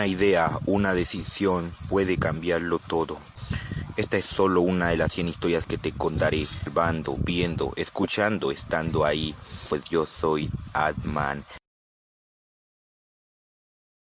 Una idea, una decisión puede cambiarlo todo. Esta es solo una de las 100 historias que te contaré, observando, viendo, escuchando, estando ahí, pues yo soy Adman.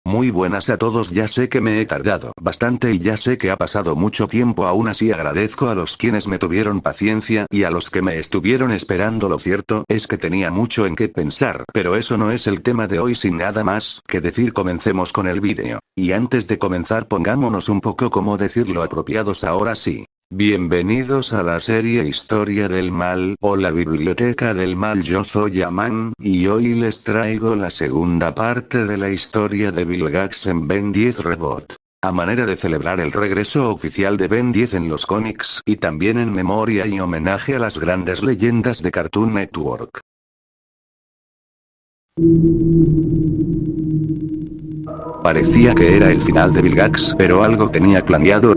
Muy buenas a todos, ya sé que me he tardado bastante y ya sé que ha pasado mucho tiempo, aún así agradezco a los quienes me tuvieron paciencia y a los que me estuvieron esperando. Lo cierto es que tenía mucho en qué pensar, pero eso no es el tema de hoy. Sin nada más que decir, comencemos con el vídeo. Y antes de comenzar, pongámonos un poco, como decirlo, apropiados. Ahora sí. Bienvenidos a la serie Historia del Mal, o la Biblioteca del Mal. Yo soy Aman, y hoy les traigo la segunda parte de la historia de Bill Gax en Ben 10 Reboot. A manera de celebrar el regreso oficial de Ben 10 en los cómics, y también en memoria y homenaje a las grandes leyendas de Cartoon Network. Parecía que era el final de Bill Gax, pero algo tenía planeado.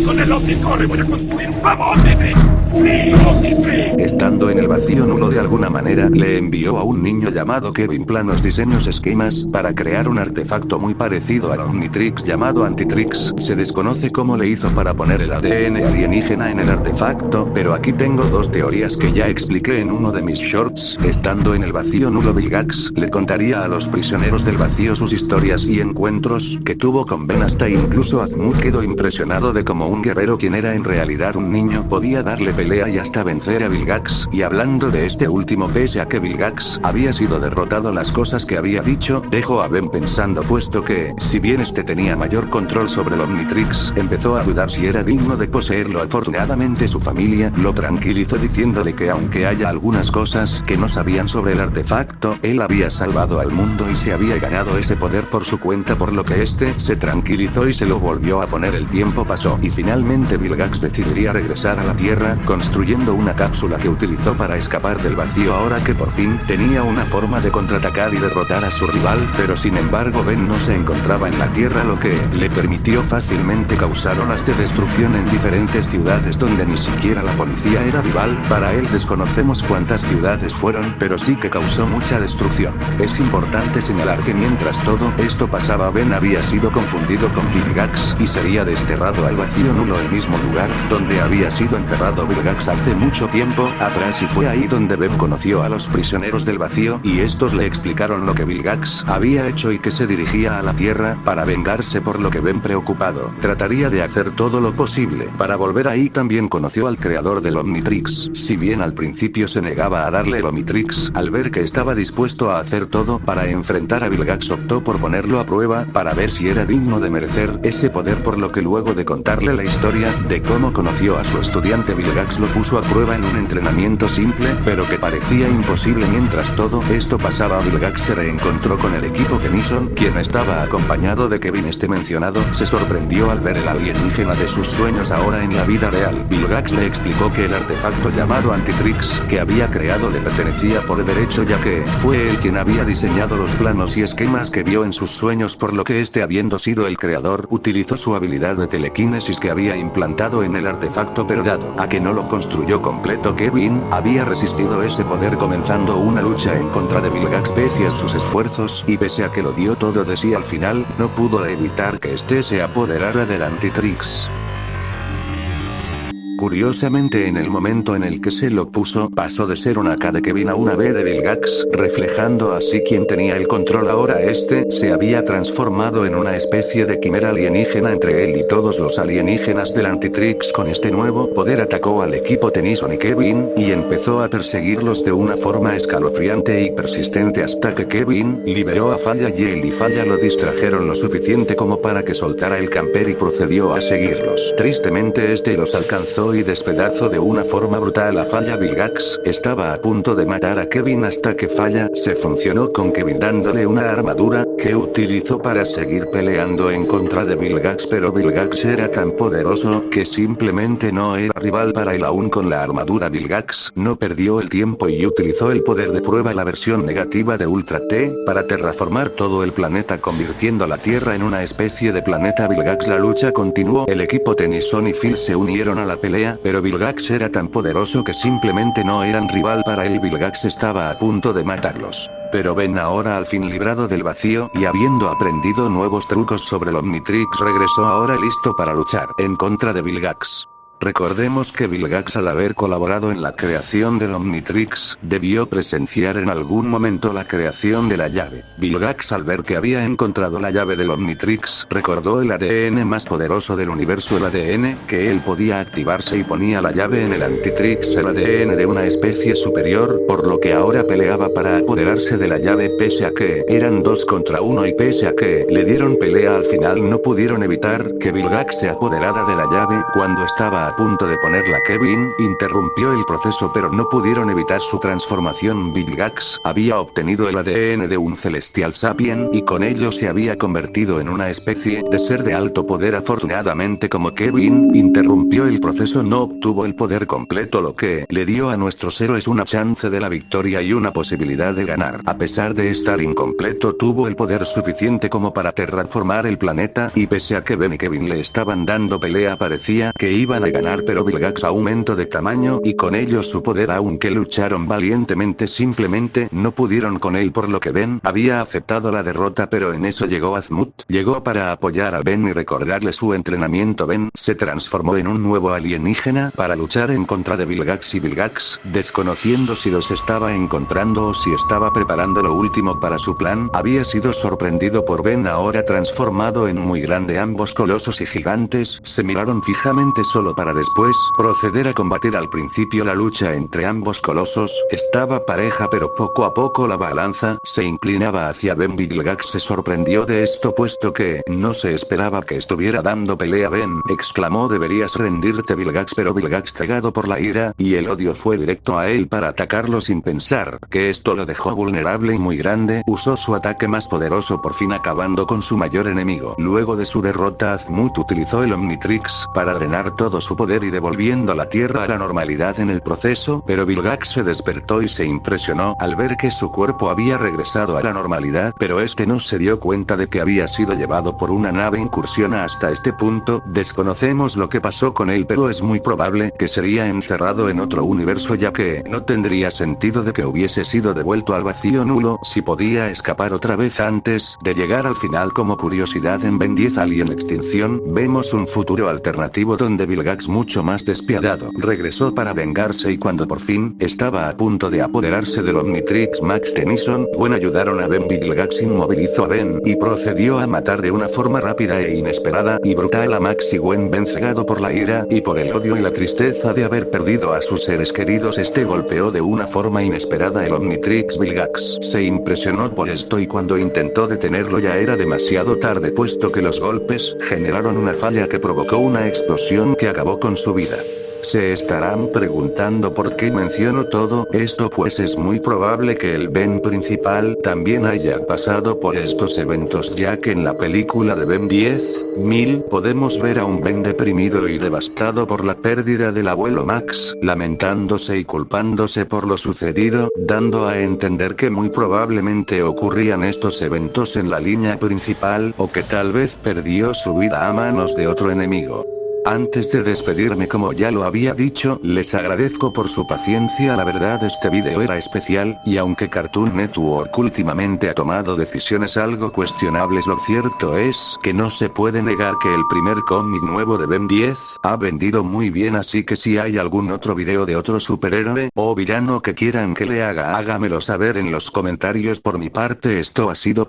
Con el Omnicore voy a construir un nuevo Omnitrix. ¡Mi Omnitrix! Estando en el vacío nulo, de alguna manera le envió a un niño llamado Kevin planos, diseños, esquemas para crear un artefacto muy parecido al Omnitrix llamado Antitrix. Se desconoce cómo le hizo para poner el ADN alienígena en el artefacto, pero aquí tengo dos teorías que ya expliqué en uno de mis shorts. Estando en el vacío nulo, Bill Gax le contaría a los prisioneros del vacío sus historias y encuentros que tuvo con Ben. Hasta incluso Azmut quedó impresionado de cómo un guerrero, quien era en realidad un niño, podía darle pelea y hasta vencer a Bill Gax. Y hablando de este último, pese a que Bill Gax había sido derrotado, las cosas que había dicho dejó a Ben pensando, puesto que, si bien este tenía mayor control sobre el Omnitrix, empezó a dudar si era digno de poseerlo. Afortunadamente su familia lo tranquilizó diciéndole que aunque haya algunas cosas que no sabían sobre el artefacto, él había salvado al mundo y se había ganado ese poder por su cuenta, por lo que este se tranquilizó y se lo volvió a poner. El tiempo pasó y finalmente Bill Gax decidiría regresar a la Tierra, construyendo una cápsula que utilizó para escapar del vacío, ahora que por fin tenía una forma de contraatacar y derrotar a su rival. Pero sin embargo Ben no se encontraba en la Tierra, lo que le permitió fácilmente causar olas de destrucción en diferentes ciudades donde ni siquiera la policía era rival para él. Desconocemos cuántas ciudades fueron, pero sí que causó mucha destrucción. Es importante señalar que mientras todo esto pasaba, Ben había sido confundido con Bill Gax y sería desterrado al vacío nulo, el mismo lugar donde había sido encerrado Bill Gax hace mucho tiempo atrás, y fue ahí donde Ben conoció a los prisioneros del vacío y estos le explicaron lo que Bill Gax había hecho y que se dirigía a la Tierra para vengarse, por lo que Ben, preocupado, trataría de hacer todo lo posible para volver ahí. También conoció al creador del Omnitrix. Si bien al principio se negaba a darle el Omnitrix, al ver que estaba dispuesto a hacer todo para enfrentar a Bill Gax, optó por ponerlo a prueba para ver si era digno de merecer ese poder, por lo que luego de contarle la historia de cómo conoció a su estudiante, Bill Gax lo puso a prueba en un entrenamiento simple, pero que parecía imposible. Mientras todo esto pasaba, Bill Gax se reencontró con el equipo Tennyson, quien estaba acompañado de Kevin. Este mencionado se sorprendió al ver el alienígena de sus sueños ahora en la vida real. Bill Gax le explicó que el artefacto llamado Antitrix que había creado le pertenecía por derecho, ya que fue él quien había diseñado los planos y esquemas que vio en sus sueños, por lo que este, habiendo sido el creador, utilizó su habilidad de telequinesis que había implantado en el artefacto, pero dado a que no lo construyó completo, Kevin había resistido ese poder, comenzando una lucha en contra de Bill Gax pese a sus esfuerzos, y pese a que lo dio todo de sí, al final no pudo evitar que este se apoderara del Antitrix. Curiosamente, en el momento en el que se lo puso, pasó de ser una K de Kevin a una B de Bill Gax, reflejando así quién tenía el control. Ahora este se había transformado en una especie de quimera alienígena entre él y todos los alienígenas del Antitrix. Con este nuevo poder atacó al equipo Tennyson y Kevin, y empezó a perseguirlos de una forma escalofriante y persistente, hasta que Kevin liberó a Falla y él y Falla lo distrajeron lo suficiente como para que soltara el camper y procedió a seguirlos. Tristemente este los alcanzó y despedazó de una forma brutal a Falla. Bill Gax estaba a punto de matar a Kevin hasta que Falla se funcionó con Kevin, dándole una armadura que utilizó para seguir peleando en contra de Bill Gax, pero Bill Gax era tan poderoso que simplemente no era rival para él. Aún con la armadura, Bill Gax no perdió el tiempo y utilizó el poder de prueba, la versión negativa de Ultra T, para terraformar todo el planeta, convirtiendo a la Tierra en una especie de planeta Bill Gax. La lucha continuó. El equipo Tennyson y Phil se unieron a la pelea pelea, pero Vilgax era tan poderoso que simplemente no eran rival para él. Vilgax estaba a punto de matarlos. Pero Ben, ahora al fin librado del vacío y habiendo aprendido nuevos trucos sobre el Omnitrix, regresó ahora listo para luchar en contra de Vilgax. Recordemos que Vilgax, al haber colaborado en la creación del Omnitrix, debió presenciar en algún momento la creación de la llave. Vilgax, al ver que había encontrado la llave del Omnitrix, recordó el ADN más poderoso del universo, el ADN que él podía activarse, y ponía la llave en el Antitrix, el ADN de una especie superior, por lo que ahora peleaba para apoderarse de la llave. Pese a que eran 2 contra 1 y pese a que le dieron pelea, al final no pudieron evitar que Vilgax se apoderara de la llave. Cuando estaba a punto de ponerla, Kevin interrumpió el proceso, pero no pudieron evitar su transformación. Vilgax había obtenido el ADN de un celestial sapien y con ello se había convertido en una especie de ser de alto poder. Afortunadamente, como Kevin interrumpió el proceso, no obtuvo el poder completo, lo que le dio a nuestros héroes una chance de la victoria y una posibilidad de ganar. A pesar de estar incompleto, tuvo el poder suficiente como para terraformar el planeta, y pese a que Ben y Kevin le estaban dando pelea, parecía que iban a ganar, pero Vilgax aumentó de tamaño y con ello su poder. Aunque lucharon valientemente, simplemente no pudieron con él, por lo que Ben había aceptado la derrota. Pero en eso llegó Azmuth, llegó para apoyar a Ben y recordarle su entrenamiento. Ben se transformó en un nuevo alienígena para luchar en contra de Vilgax, y Vilgax, desconociendo si los estaba encontrando o si estaba preparando lo último para su plan, había sido sorprendido por Ben, ahora transformado en muy grande. Ambos colosos y gigantes se miraron fijamente solo para después proceder a combatir. Al principio la lucha entre ambos colosos estaba pareja, pero poco a poco la balanza se inclinaba hacia Ben. Vilgax se sorprendió de esto, puesto que no se esperaba que estuviera dando pelea. Ben exclamó: deberías rendirte, Vilgax. Pero Vilgax, cegado por la ira y el odio, fue directo a él para atacarlo sin pensar que esto lo dejó vulnerable y muy grande. Usó su ataque más poderoso, por fin acabando con su mayor enemigo. Luego de su derrota, Azmuth utilizó el Omnitrix para drenar todo su poder y devolviendo la Tierra a la normalidad en el proceso, pero Vilgax se despertó y se impresionó al ver que su cuerpo había regresado a la normalidad, pero este no se dio cuenta de que había sido llevado por una nave incursión. Hasta este punto desconocemos lo que pasó con él, pero es muy probable que sería encerrado en otro universo, ya que no tendría sentido de que hubiese sido devuelto al vacío nulo si podía escapar otra vez antes de llegar al final. Como curiosidad, en Ben 10 Alien Extinción vemos un futuro alternativo donde Vilgax, mucho más despiadado, regresó para vengarse, y cuando por fin estaba a punto de apoderarse del Omnitrix, Max Tennyson, Gwen ayudaron a Ben. Vilgax inmovilizó a Ben y procedió a matar de una forma rápida e inesperada y brutal a Max y Gwen. Ben, cegado por la ira y por el odio y la tristeza de haber perdido a sus seres queridos, golpeó de una forma inesperada el Omnitrix. Vilgax se impresionó por esto y cuando intentó detenerlo ya era demasiado tarde, puesto que los golpes generaron una falla que provocó una explosión que acabó con su vida. Se estarán preguntando por qué menciono todo esto, pues es muy probable que el Ben principal también haya pasado por estos eventos, ya que en la película de Ben 10.000 podemos ver a un Ben deprimido y devastado por la pérdida del abuelo Max, lamentándose y culpándose por lo sucedido, dando a entender que muy probablemente ocurrían estos eventos en la línea principal, o que tal vez perdió su vida a manos de otro enemigo. Antes de despedirme, como ya lo había dicho, les agradezco por su paciencia. La verdad, este video era especial, y aunque Cartoon Network últimamente ha tomado decisiones algo cuestionables, lo cierto es que no se puede negar que el primer cómic nuevo de Ben 10 ha vendido muy bien, así que si hay algún otro video de otro superhéroe o villano que quieran que le haga, hágamelo saber en los comentarios. Por mi parte, esto ha sido